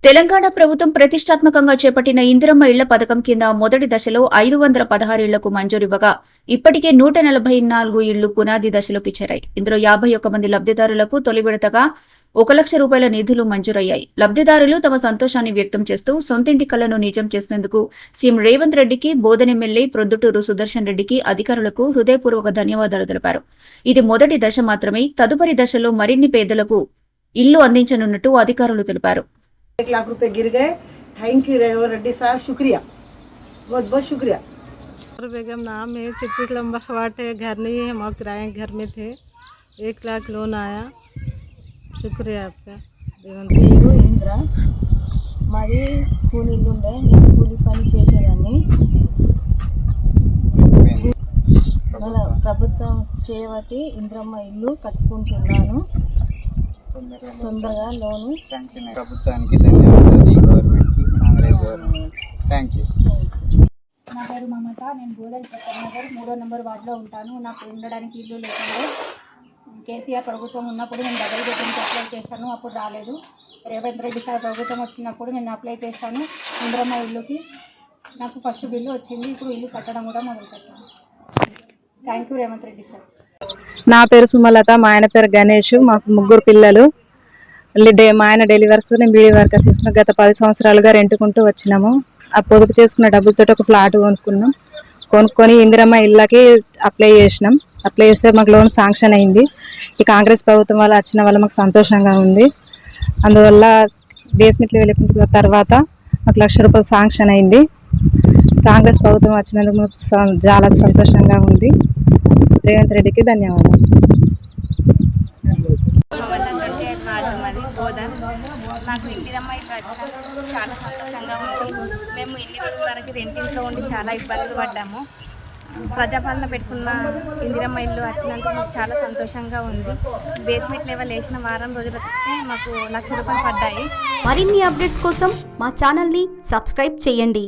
తెలంగాణ ప్రభుత్వం ప్రతిష్టాత్మకంగా చేపట్టిన ఇందిరమ్మ ఇళ్ల పథకం కింద మొదటి దశలో 516 ఇళ్లకు మంజూరివ్వగా ఇప్పటికే 144 ఇళ్లు పునాది దశలోకి చేరాయి. ఇందులో 51 మంది లబ్దిదారులకు తొలి విడతగా 1 లక్ష రూపాయల నిధులు మంజూరయ్యాయి. లబ్దిదారులు తమ సంతోషాన్ని వ్యక్తం చేస్తూ సొంతింటి కలను నిజం చేసినందుకు సీఎం రేవంత్ రెడ్డికి, బోధన్ ఎమ్మెల్యే ప్రొద్దుటూరు సుదర్శన్ రెడ్డికి, అధికారులకు హృదయపూర్వక ధన్యవాదాలు తెలిపారు. ఇది మొదటి దశ మాత్రమే. తదుపరి దశలో మరిన్ని పేదలకు ఇళ్లు అందించనున్నట్టు అధికారులు తెలిపారు. 1 लाख रुपए गिर गए। थैंक यू रेवंत रेड्डी साहब, शुक्रिया, बहुत बहुत शुक्रिया। बेगम नाम है, चित्रकूट लंबा वाट है, घर नहीं है, हम किराए घर में थे। 1 लाख लोन आया, शुक्रिया आपका रेवंत। इंद्र मादी కూలి ఉండే, నేను కూలి పని చేసేదాన్ని. మన ప్రభుత్వం చేయబట్టి ఇంద్రమ్మ ఇల్లు కట్టుకుంటున్నాను. తొందరగా లోను ప్రభుత్వానికి ధన్యవాదాలు, గవర్నమెంట్కి, కాంగ్రెస్ గవర్నమెంట్. Thank you. నా పేరు మమత. నేను బోధన్ నగర్ 3వ నంబర్ వార్డులో ఉంటాను. నాకు ఉండడానికి ఇల్లు లేకుండా కేసీఆర్ ప్రభుత్వం ఉన్నప్పుడు నేను డబుల్ బెడ్రూమ్కి అప్లై చేశాను, అప్పుడు రాలేదు. రేవంత్ రెడ్డి సార్ ప్రభుత్వం వచ్చినప్పుడు నేను అప్లై చేశాను ఇంద్రమ్మ ఇల్లుకి. నాకు ఫస్ట్ బిల్లు వచ్చింది. ఇప్పుడు ఇల్లు కట్టడం కూడా మొదలుపెట్టాను. Thank you Revanth Reddy sir. నా పేరు సుమలత, మా ఆయన పేరు గణేష్. మాకు 3 పిల్లలు. మా ఆయన డెలివర్స్, నేను బీడీ వర్క్ చేసిన. గత 10 సంవత్సరాలుగా రెంటుకుంటూ వచ్చినాము. ఆ పొదుపు చేసుకున్న డబ్బులతో ఒక ఫ్లాట్ కొనుక్కొని ఇందిరమ్మ ఇళ్ళకి అప్లై చేసినాం. అప్లై చేస్తే మాకు లోన్ శాంక్షన్ అయింది. ఈ కాంగ్రెస్ ప్రభుత్వం వల్ల వచ్చిన వల్ల మాకు సంతోషంగా ఉంది. అందువల్ల బేస్మెంట్లు వెళ్ళిన తర్వాత మాకు 1 లక్ష రూపాయలు శాంక్షన్ అయింది. కాంగ్రెస్ ప్రభుత్వం వచ్చినందుకు చాలా సంతోషంగా ఉంది. రేవంత్ రెడ్డికి ధన్యవాదాలు. నాకు ఇందిరమ్మ చాలా సంతోషంగా ఉంది. మేము ఇన్ని రోజుల వరకు రెంటింట్లో ఉండి చాలా ఇబ్బందులు పడ్డాము. ప్రజాపాలన పెట్టుకున్న ఇందిరమ్మ ఇల్లు వచ్చినందుకు మాకు చాలా సంతోషంగా ఉంది. బేస్మెంట్ లెవెల్ వేసిన వారం రోజులకే మాకు 1 లక్ష రూపాయలు పడ్డాయి. మరిన్ని అప్డేట్స్ కోసం మా ఛానల్ని సబ్స్క్రైబ్ చేయండి.